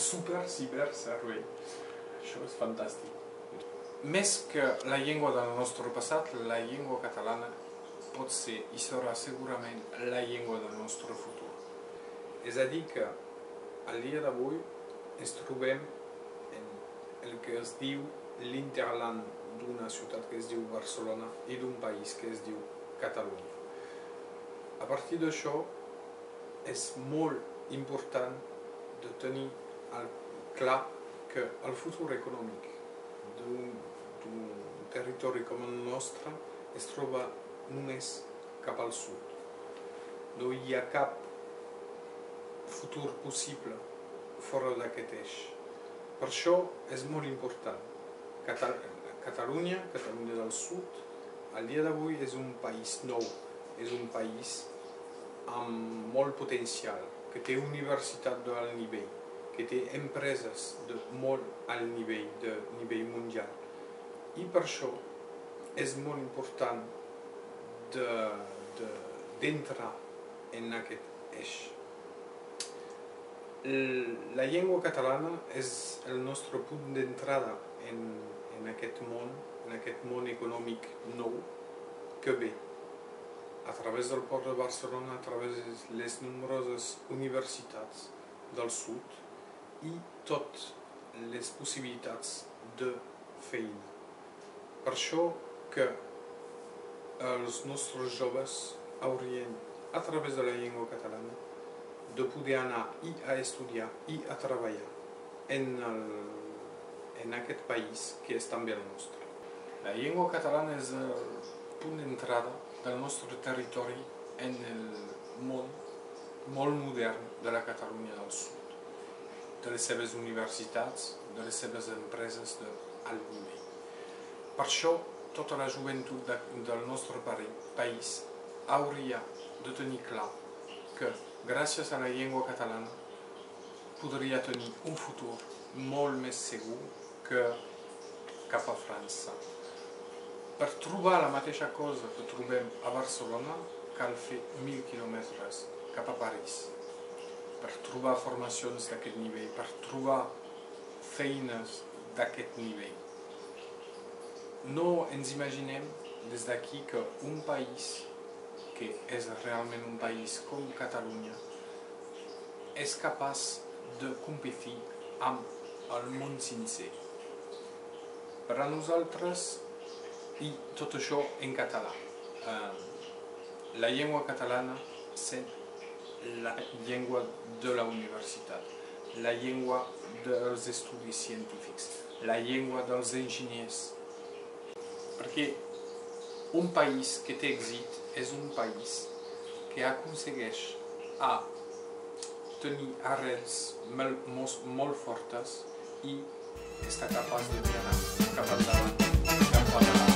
super ciberservei. Això és fantàstic. Més que la llengua del nostre passat, la llengua catalana pot ser i serà segurament la llengua del nostre futur. És a dir que al dia d'avui ens trobem en el que es diu l'interland d'una ciutat que es diu Barcelona i d'un país que es diu Catalunya. A partir d'això és molt important de tenir clar que el futur econòmic d'un territori com el nostre es troba només cap al sud. No hi ha cap futur possible fora d'aquest eix. Per això és molt important. Catalunya del Sud, al dia d'avui és un país nou, és un país amb molt potencial, que té universitat d'alt nivell, que té empreses de molt alt nivell, de nivell mundial. I per això és molt important d'entrar en aquest eix. La llengua catalana és el nostre punt d'entrada en aquest món econòmic nou que ve a través del port de Barcelona, a través de les nombroses universitats del sud i totes les possibilitats de feina. Per això que els nostres joves haurien, a través de la llengua catalana, de poder anar i a estudiar i a treballar en aquest país que és també el nostre. La llengua catalana és el punt d'entrada del nostre territori en el món molt modern de la Catalunya del Sud, de les seves universitats, de les seves empreses d'alt nivell. Per això, tota la joventut del nostre país hauria de tenir clar que gràcies a la llengua catalana podria tenir un futur molt més segur que cap a França. Per trobar la mateixa cosa que trobem a Barcelona cal fer 1.000 quilòmetres cap a París. Per trobar formacions d'aquest nivell, per trobar feines d'aquest nivell. No ens imaginem des d'aquí que un país que és realment un país com Catalunya és capaç de competir amb el món sencer. Per a nosaltres, i tot això en català, la llengua catalana és la llengua de la universitat, la llengua dels estudis científics, la llengua dels enginyers. Perquè un país que té èxit és un país que aconsegueix tenir arrels molt fortes i està capaç de mirar cap endavant, cap a